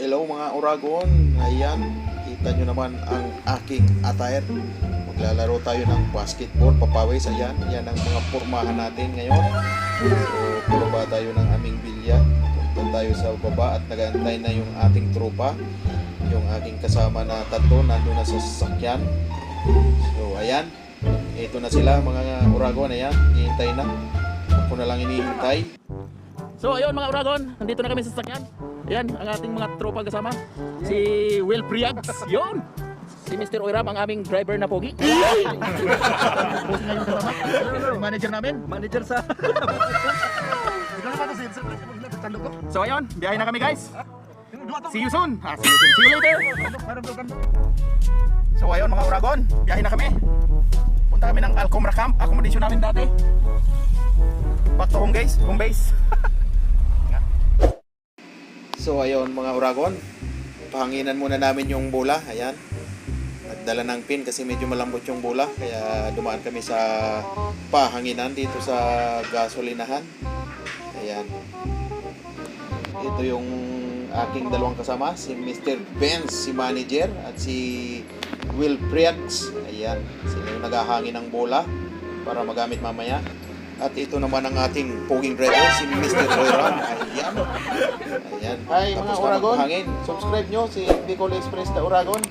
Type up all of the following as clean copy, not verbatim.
Hello mga Uragon. Ayan, kita nyo naman ang aking attire. Maglalaro tayo ng basketball, papawis. Ayan, yan ang mga pormahan natin ngayon. So, pababa tayo ng aming bilya. Punta tayo sa baba at nag-aantay na yung ating tropa. Yung aking kasama na tatlo, nandun na sa sasakyan. So, ayan. Ito na sila mga Uragon. Ayan, hihintay na. Ako na lang inihintay. So ayun mga Uragon, nandito na kami sa sasakyan. Ayan, ang ating mga tropa kasama. Si Will Priags, yun! Si Mr. Oiram, ang aming driver na pogi. Manager namin. Manager sa... So ayun, biyahe na kami guys. See you soon. See you soon. See you later. So ayun mga Uragon, biyahe na kami. Punta kami ng Alcomra Camp, accommodation namin dati. Back to home guys, home base. So ayun mga Uragon, pahanginan muna namin yung bola. Ayan, nagdala ng pin kasi medyo malambot yung bola, kaya dumaan kami sa pahanginan dito sa gasolinahan. Ayan, ito yung aking dalawang kasama, si Mr. Benz, si manager, at si Will Priags. Ayan, sila yung naghahangin ng bola para magamit mamaya. At ito naman ang ating poging driver, si Mr. Oiram. Ayan. Ayan. Hi mga Uragon, subscribe nyo si Bicol Express na Uragon.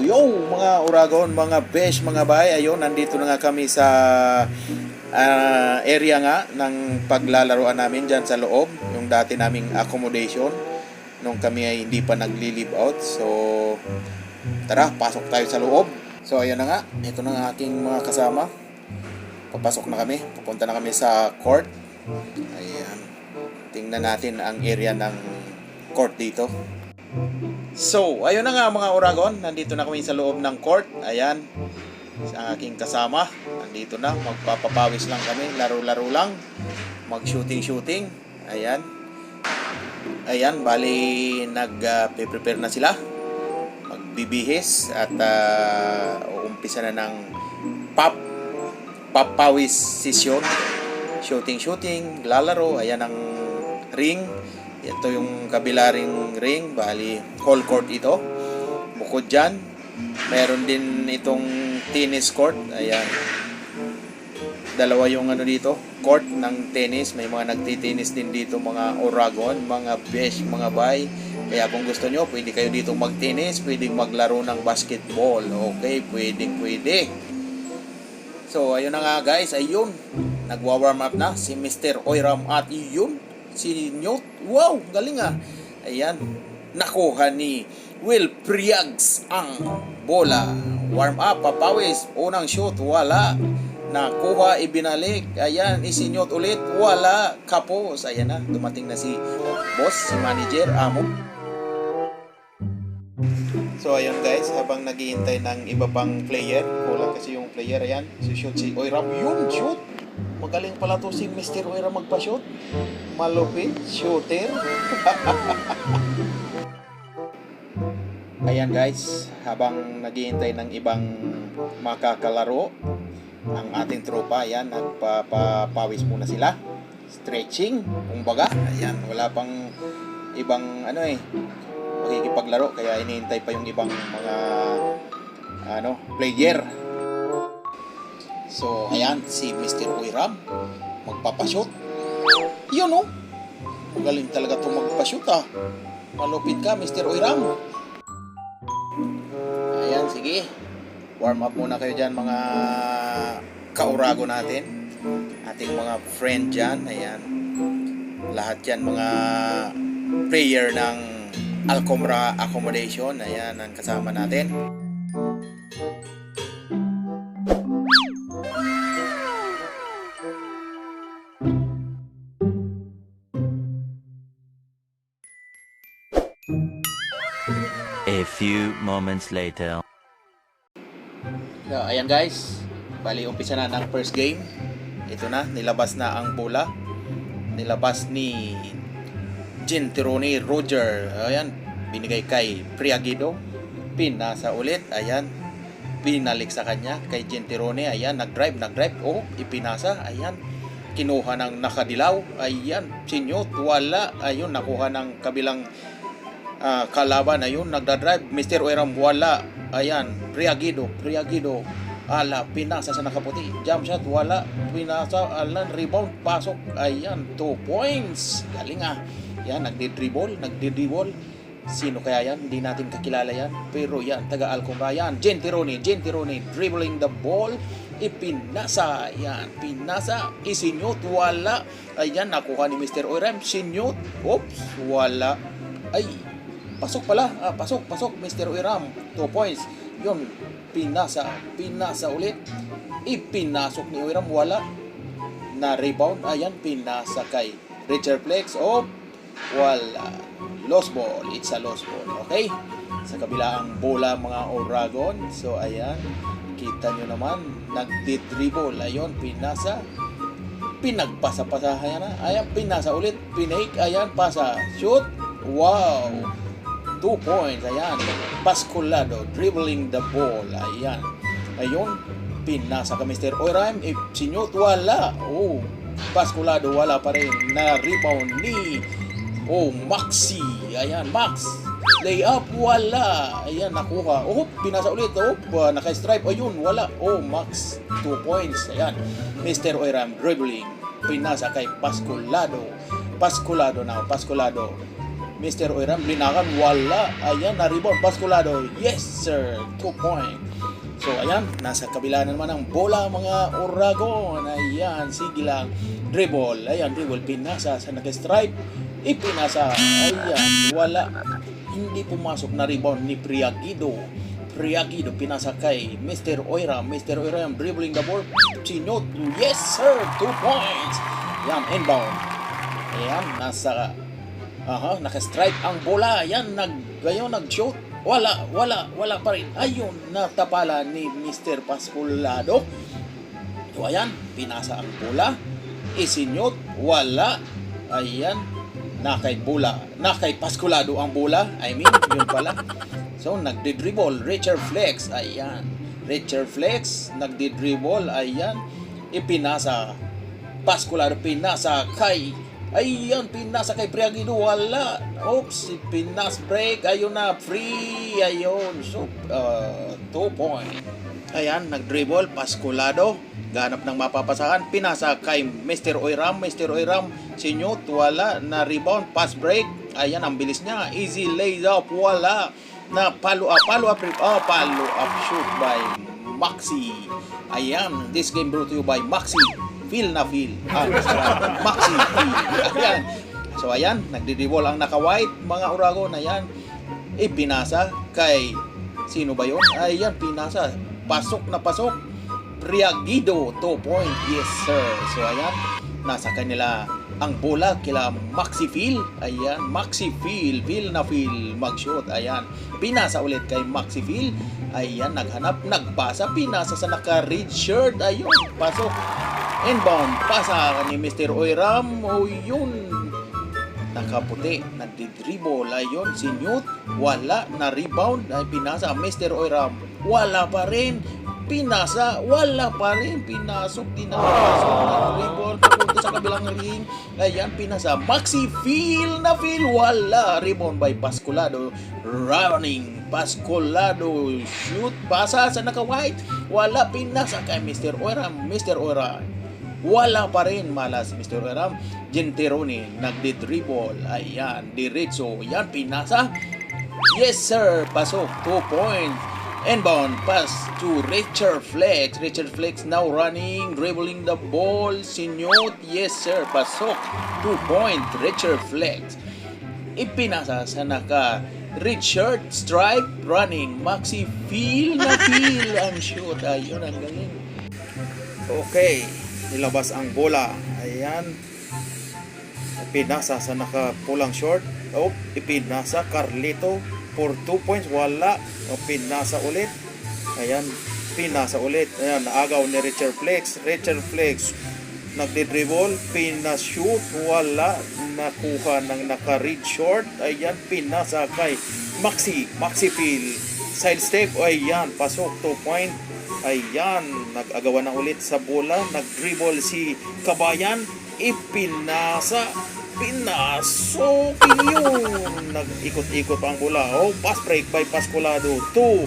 Yo, mga Uragon, mga besh, mga bay. Ayun, nandito na nga kami sa area nga ng paglalaroan namin dyan sa loob. Yung dati naming accommodation nung kami ay hindi pa nagli-live out. So, tara, pasok tayo sa loob. So, ayun na nga. Ito na nga aking mga kasama. Papasok na kami. Pupunta na kami sa court. Ayan. Tingnan natin ang area ng court dito. So, ayun na nga mga Uragon, nandito na kami sa loob ng court. Ayan, ang aking kasama, nandito na, magpapapawis lang kami, laro-laro lang, mag-shooting. Ayan, bali nag-prepare na sila, magbibihis at uumpisa na ng papawis session, shooting, lalaro. Ayan ang ring. Ito yung kabilaring ring, bali whole court ito. Bukod dyan, meron din itong tennis court. Ayan, dalawa yung dito, court ng tennis. May mga nagtitennis din dito mga Uragon, mga besh, mga bay. Kaya kung gusto nyo, pwede kayo dito mag-tennis, pwede maglaro ng basketball. Okay, pwede. So ayun na nga guys, ayun, nagwa-warm up na si Mr. Oiram at yun si Newt. Wow, galing ah. Ayan, nakuha ni Will Priags ang bola. Warm up, papawis, unang shoot, wala. Nakuha, ibinalik. Ayan, isinyot ulit, wala. Kapos. Ayan na, dumating na si boss, si manager, amo. So ayun guys, habang naghihintay ng iba pang player, kulang kasi yung player. Ayan, shoot si Oiram. Yun, shoot. Magaling pala to si Mr. Oiram magpa-shoot. Malupit, shooter. ayan guys, habang naghihintay ng ibang makakalaro ang ating tropa, ayan, nagpapawis muna sila. Stretching, kumbaga. Ayan, wala pang ibang makikipaglaro, kaya hinihintay pa yung ibang mga player. So, ayan, si Mr. Oiram magpapashoot. Yun oh. Magaling talaga itong magpashoot ah. Malupit ka, Mr. Oiram. Ayan, sige. Warm up muna kayo dyan, mga kaurago natin. Ating mga friend dyan. Ayan. Lahat yan, mga player ng Alcomra Accommodation. Ayan, ang kasama natin. A few moments later. So, ayan guys, bali umpisa na ng first game. Ito na, nilabas na ang bola. Nilabas ni Genteroni Roger. Ayan, binigay kay Priagido. Pinasa ulit, ayan. Binalik sa kanya kay Genteroni. Ayan, nag-drive. Oh, ipinasa, ayan. Kinuha ng nakadilaw. Ayan, sinyot, wala. Ayun, nakuha ng kabilang kalaban. Ayun, nagdadrive. Mr. Oiram, wala. Ayan, Priagido, ala, pinasa sa nakaputi. Jump shot, wala. Pinasa, alan, rebound, pasok. Ayan, 2 points. Galing ah. Yan, nagdi-dribble. Sino kaya yan? Hindi natin kakilala yan. Pero yan, taga Alcomra yan. Genteroni, dribbling the ball. Ipinasa. Yan, pinasa. Isinyot, wala. Ayan, nakuha ni Mr. Oiram. Sinyot. Oops, wala. Ay, pasok pala. Pasok, Mr. Oiram. 2 points. Yun, pinasa ulit. Ipinasok ni Oiram, wala. Na rebound, ayan, pinasa kay Richard Flex. Oh, wala. Lost ball. It's a lost ball. Okay? Sa kabila ang bola, mga Oragon. So, ayan. Kita nyo naman. Nagdi-dribble. Ayun, pinasa. Pinagpasa-pasa. Ayan, pinasa ulit. Pinake. Ayan, pasa. Shoot. Wow. 2 points. Ayan. Pasculado. Dribbling the ball. Ayan. Ayun. Pinasa ka Mr. Oiram. Sinyot. Wala. Oh. Pasculado. Wala pa rin. Na rebound ni Maxi. Ayan. Max. Lay up. Wala. Ayan. Nakuha. Oh. Pinasa ulit. Oh. Naka-stripe. Ayun. Wala. Oh. Max. 2 points. Ayan. Mr. Oiram. Dribbling. Pinasa kay Pasculado. Pasculado. Mr. Oiram, linakan, wala. Ayan, na-rebound, Pasculado. Yes, sir. 2 point. So, ayan, nasa kabila na naman ang bola, mga Oragon. Ayan, sige lang. Dribble. Ayan, dribble. Pinasa sa nag-stripe. Ipinasa. Ayan, wala. Hindi pumasok na rebound ni Priagido. Pinasa kay Mr. Oiram. Mr. Oiram, dribbling the ball. Sinot. Yes, sir. 2 points. Ayan, inbound. Ayan, naka-strike ang bola. Ayan, nag-shoot. Wala pa rin. Ayun, natapala ni Mr. Pasculado. So, ayan, pinasa ang bola. Isinyot, wala. Ayan, nakay Pasculado ang bola. I mean, yun pala. So, nagdi-dribble. Richard Flex. Ayan, Richard Flex, nagdi-dribble. Ayan, ipinasa. Pasculado, pinasa kay Priagido, wala. Oops, pinas break. Ayun na, free. Ayun. So, 2 point. Ayan, nag-dribble. Pasculado. Ganap ng mapapasahan. Pinasa kay Mr. Oiram. Sinyot, wala. Na rebound. Pass break. Ayan, ang bilis niya. Easy lays up. Wala. Na follow up shoot by Maxi. Ayan, this game brought to you by Maxi. Feel. Maxi. Ayan. So, ayan. Nagdi-dribble ang naka-white. Mga Oragon. Ayan. Ipinasa kay... Sino ba yun? Ayan. Pinasa. Pasok. Priagido. 2 point. Yes, sir. So, ayan. Nasa kanila ang bola kila Maxi Phil. Ayan. Maxi Phil. Mag-shoot. Ayan. Pinasa ulit kay Maxi Phil. Ayan. Naghanap. Nagpasa. Pinasa sa naka-red shirt. Ayun. Pasok. Inbound, pasa ni Mr. Oiram. O yun. nakaputi. Nagdi-dribble. Ayun, si Newt. Wala. Na-rebound. Ay, pinasa. Mr. Oiram. Wala pa rin. Pinasa. Wala pa rin. Pinasok. Di na napasok. Na-dribble. Papunta sa kabilang ring. Ayan, pinasa. Maxi Phil na Phil. Wala. Rebound by Pascolado. Running. Pascolado. Shoot. Pasa sa naka-white. Wala. Pinasa kay Mr. Oiram. Mr. Oiram. Wala pa rin, malas Mr. Oiram. Genteroni, nagdi-dribble. Ayan, diretso. Yan, pinasa. Yes, sir. Pasok. 2 points. Inbound pass to Richard Flex. Richard Flex now running, dribbling the ball. Sinyot. Yes, sir. Pasok. 2 points. Richard Flex. Ipinasa sa naka Richard Stripe running. Maxi Phil na Phil ang shoot. Ayun, ang galing. Okay. Nilabas ang bola. Ayan. Pinasa sa nakapulang short. Ipinasa Carlito for 2 points. Wala. Pinasa ulit. Ayan. Pinasa ulit. Ayan. Naagaw ni Richard Flex. Richard Flex nagdi-dribble. Pinashoot. Wala. Nakuha ng naka-read short. Ayan. Pinasa kay Maxi Phil. Side step. Ayan. Pasok. 2 points. Ayan, nag-agawan na ulit sa bola, nag-dribble si Kabayan, ipinasa, pinasok yun, nag-ikot-ikot pa ang bola. Pass break by Pascolado, 2.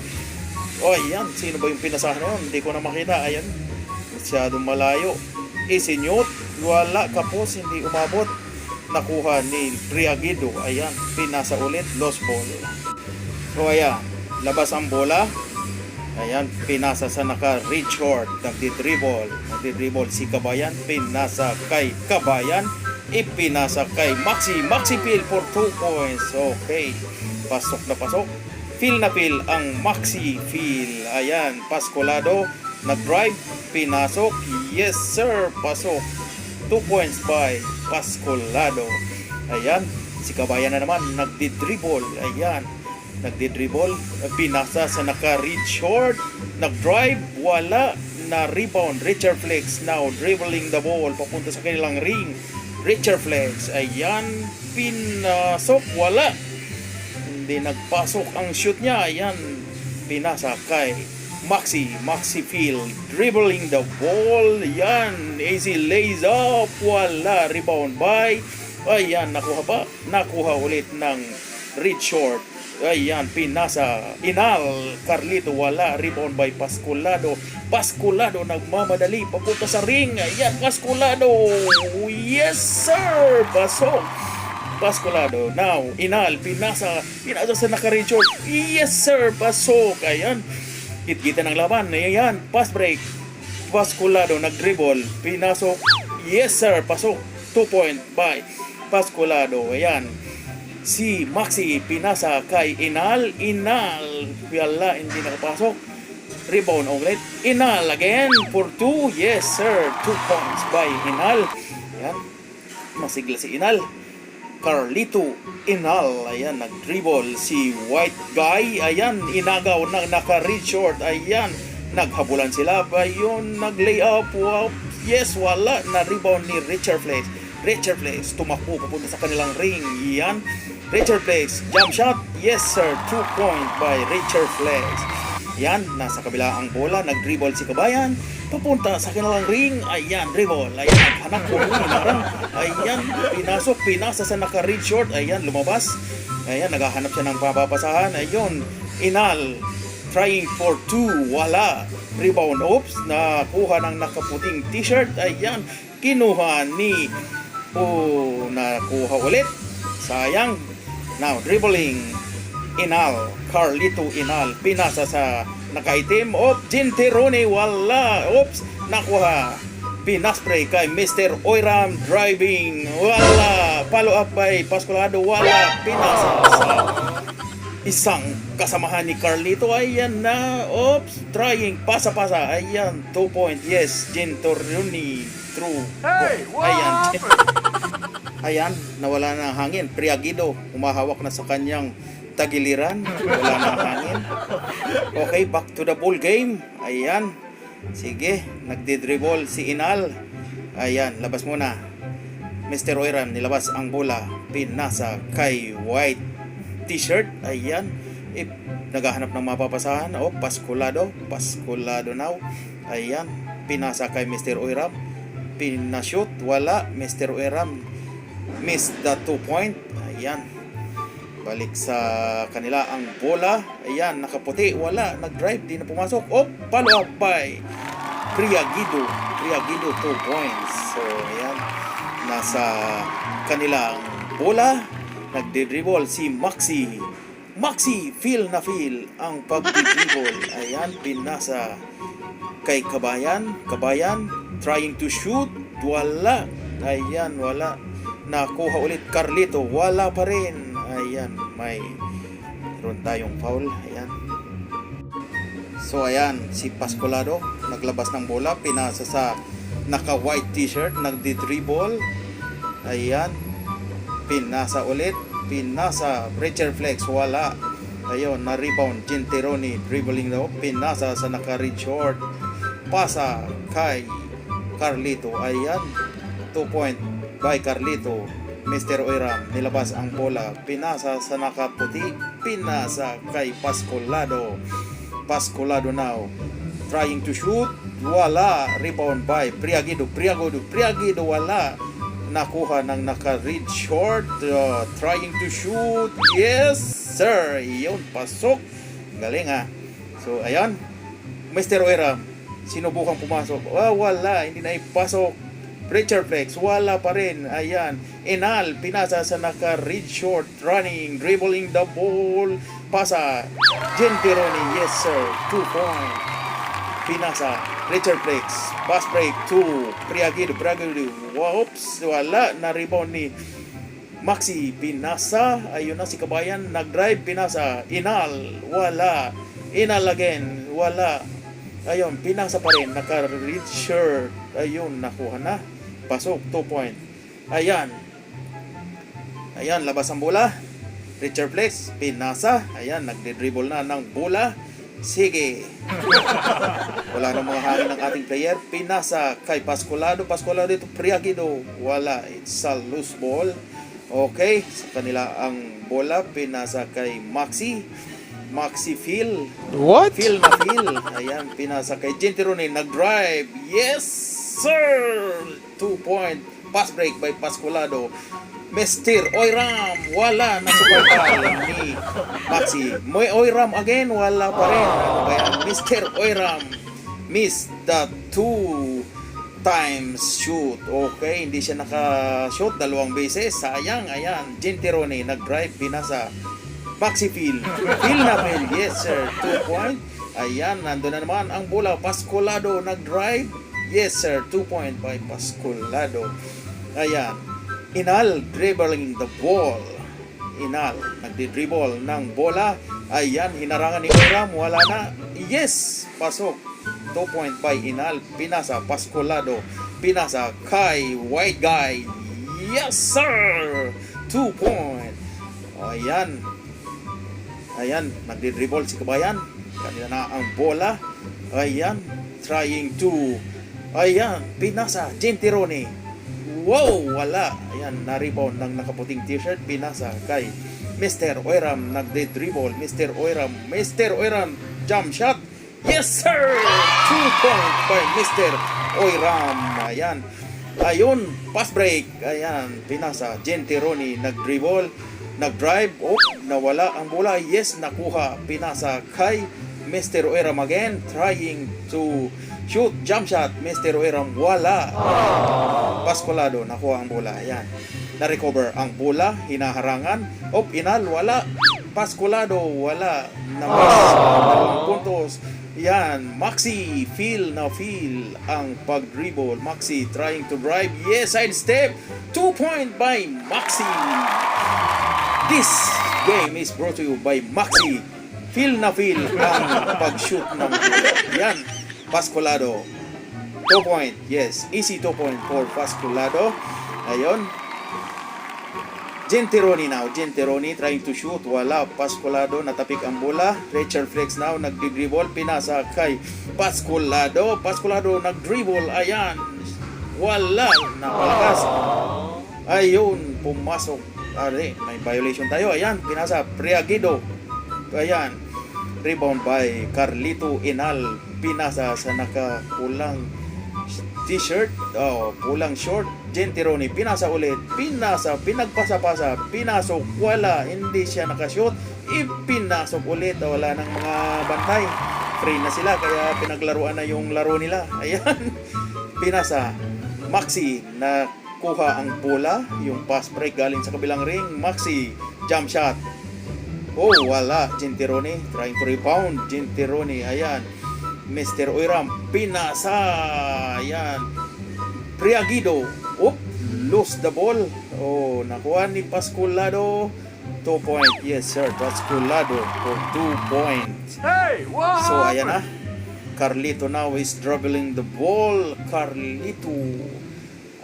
Ayan, sino ba yung pinasahan na yun? Hindi ko na makita, ayan, masyadong malayo. Isinyot, wala, kapos, hindi umabot, nakuha ni Priagido, ayan, pinasa ulit, lost ball. Ayan, labas ang bola. Ayan, pinasa sa naka-read short, nagdi-dribble si Kabayan, pinasa kay Kabayan, ipinasa kay Maxi Phil for 2 points. Okay, pasok na pasok. Phil na Phil ang Maxi Phil. Ayan, Pascolado, nag-drive, pinasok. Yes sir, pasok. 2 points by Pascolado. Ayan, si Kabayan na naman, nagdi-dribble. Ayan, nagdi-dribble, pinasa sa naka-read short, nag-drive, wala, na-rebound. Richard Flex now dribbling the ball papunta sa kanilang ring. Richard Flex, ayan, pinasok, wala, hindi nagpasok ang shoot niya. Ayan, pinasa kay Maxi Phil, dribbling the ball. Ayan, easy lays up, wala, rebound by, ayan, nakuha ulit ng read short. Ayan, pinasa Inal, Carlito, wala, rebound by Pascolado. Pascolado nagmamadali papunta sa ring. Ayan, Pascolado, yes sir, pasok. Pascolado, now Inal, pinasa sa naka-read short. Yes sir, pasok. Ayan, git-gita ng laban. Ayan, pass break. Pascolado nag-dribble, pinasok. Yes sir, pasok. 2 point by Pascolado. Ayan, si Maxi pinasa kay Inal, wala, hindi nakapasok. Rebound ulit, Inal again for 2. Yes sir, 2 points by Inal. Ayan, masigla si Inal. Carlito Inal, ayan, nag-dribble si white guy. Ayan, inagaw ng naka-read short. Ayan, naghabulan sila. Ayun, nag-lay up. Wow. Yes, wala, na-rebound ni Richard Flex. Richard Flex tumakbo papunta sa kanilang ring. Yan, Richard Flex, jump shot. Yes sir, 2 point by Richard Flex. Yan, nasa kabila ang bola, nag-dribble si Kabayan papunta sa kanilang ring. Ayan, dribble. Ayan, naghanap po inarang. Ayan, pinasa sa naka-read short. Ayan, lumabas. Ayan, naghahanap siya ng papapasahan. Ayun, Inal trying for 2, wala. Rebound, oops, nakuha ng nakaputing t-shirt. Ayan, kinuha ni nakuha ulit. Sayang. Now, dribbling. Inal. Carlito Inal. Pinasa sa nakaitim. Genteroni. Wala. Oops. Nakuha. Pinaspray kay Mr. Oiram. Driving. Wala. Follow up by Pascolado. Wala. Pinasa sa isang kasamahan ni Carlito. Ayan na. Oops. Trying. Pasa-pasa. Ayan. 2 point. Yes. Genteroni. True. Hey, Ayan. Ayan, nawala na ang hangin. Priagido, humahawak na sa kanyang tagiliran. Wala na ang hangin. Okay, back to the ball game. Ayan. Sige, nagdi-dribble si Inal. Ayan, labas muna. Mr. Oiram nilabas ang bola, pinasa kay white t-shirt. Ayan, naghahanap ng mapapasahan. Pasculado now. Ayan, pinasa kay Mr. Oiram, pinashoot, wala. Mr. Oiram missed the 2 point. Ayan, balik sa kanila ang bola. Ayan, nakaputi, wala, nag-drive, di na pumasok. Follow up by Priagido, 2 points. So ayan, nasa kanila ang bola, nagde-dribble si Maxi, feel ang pagdi-dribble. Ayan, pinasa kay Kabayan, trying to shoot, wala. Ayan, wala. Nakuha ulit Carlito, wala pa rin. Ayan, meron tayong foul. Ayan. So ayan, si Pascolado naglabas ng bola, pinasa sa naka-white t-shirt, nagdi-dribble. Ayan, pinasa ulit, pinasa Richard Flex, wala. Ayun, na-rebound Genteroni, dribbling daw, pinasa sa naka-red short, pasa kay Carlito. Ayan, 2 point by Carlito. Mr. Oiram nilabas ang bola, pinasa sa nakaputi, pinasa kay Pascolado now, trying to shoot, wala. Rebound by Priagido, wala. Nakuha ng naka-red short, trying to shoot, yes sir, yun, pasok. Galing ha. So ayan, Mr. Oiram sinubukang pumasok, wala, hindi na ipasok. Richard Flex, wala pa rin. Ayan, Inal, pinasa sa naka-red short, running, dribbling the ball, pasa Genteroni, yes sir, 2 point. Pinasa Richard Flex, pass break to Priagido, whoops, wala. Na rebound ni Maxi, pinasa, ayun na si Kabayan, nag-drive, pinasa Inal, wala. Inal again, wala. Ayun, pinasa pa rin, naka-red shirt, ayun, nakuha na, pasok, 2 point. Ayan, labas ang bola. Richard Flex, pinasa. Ayan, nagde-dribble na ng bola. Sige. Wala na mga hangin ng ating player. Pinasa kay Pascolado ito, Priagido, wala. It's a loose ball. Okay, sa kanila ang bola. Pinasa kay Maxi Phil. What? Phil. Ayan, pinasa kay Genteroni, nag-drive. Yes sir, 2 point. Pass break by Pascolado. Mr. Oiram, wala na supportal ni Maxi. Oiram again, wala pa rin. Ano ba yan? Mr. Oiram missed the 2 times shoot. Okay, hindi siya naka-shoot 2 beses. Sayang, ayan. Genteroni, nag-drive, pinasa Maxi Phil, yes sir, 2 point. Ayan, nandun na naman ang bola. Pascolado, nag-drive, yes sir, 2 point by Pascolado. Ayan, Inal, dribbling the ball. Inal, nagdi-dribble ng bola. Ayan, hinarangan ni Oiram, wala na. Yes, pasok. 2 point by Inal. Pinasa, Pascolado. Pinasa kay white guy. Yes sir, 2 point. Ayan. Ayan, nagdi-dribble si Kabayan. Kanila na ang bola. Ayan, trying to. Ayan, pinasa, Genteroni. Wow, wala. Ayan, na-rebound ng nakaputing t-shirt. Pinasa kay Mr. Oiram, nagde-dribble. Mr. Oiram, jump shot. Yes sir, 2 point by Mr. Oiram. Ayan, ayun, pass break. Ayan, pinasa, Genteroni, nag-dribble, nag-drive, nawala ang bola. Yes, nakuha, pinasa kay Mr. Oiram again, trying to shoot, jump shot. Mr. Oiram, wala. Pascolado, nakuha ang bola. Ayan, na-recover ang bola, hinaharangan. Inal, wala. Pascolado, wala. Na-miss, 2 puntos. Yan, Maxi Phil ang pag-dribble. Maxi trying to drive. Yes, side step. 2 point by Maxi. This game is brought to you by Maxi. Phil ang pag-shoot ng bola. Yan, Pascolado. 2 point. Yes, easy 2 point for Pascolado. Ayun. Genteroni now. Genteroni trying to shoot. Wala. Pascolado, natapik ang bola. Richard Flex now, nagdi-dribble. Pinasa kay Pascolado. Pascolado nag-dribble. Ayan. Wala. Napalakas. Ayun, pumasok. May violation tayo. Ayan, pinasa Priagido. Ayan, rebound by Carlito Inal. Pinasa sa nakapulang t-shirt. Pulang short. Gentiloni, pinasa ulit. Pinasa, pinagpasa-pasa. Pinasok, wala. Hindi siya nakashoot. Ipinasok ulit. Wala ng mga bantay. Free na sila, kaya pinaglaruan na yung laro nila. Ayan, pinasa. Maxi, nakuha ang bola. Yung pass break galing sa kabilang ring. Maxi, jump shot. Oh, wala. Gentiloni, trying to rebound. Gentiloni, ayan. Mr. Oiram, pinasa. Ayan. Priagido, lose the ball. Oh, nakuha ni Pasculado. 2 point. Yes, sir. Pasculado for 2 points. Hey, what? So, ayan na. Carlito now is dribbling the ball. Carlito.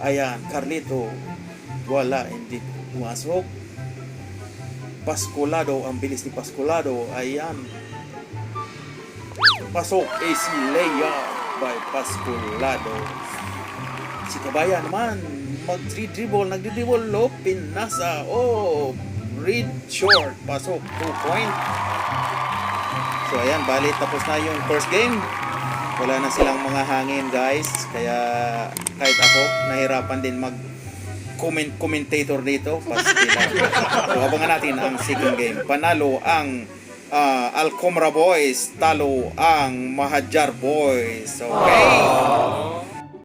Ayan, Carlito. Wala, hindi pumasok. Pasculado, ang bilis ni Pasculado. Ayan. Pasok, AC layup by Pasculado. Si Kabayan naman, nagdi-dribble, pinasa. Oh, read short, pasok, 2 point. So ayan, bali tapos na yung first game. Wala na silang mga hangin, guys. Kaya kahit ako, nahirapan din commentator dito. So abangan natin ang second game. Panalo ang Alcomra Boys, talo ang Mahadjar Boys. Okay.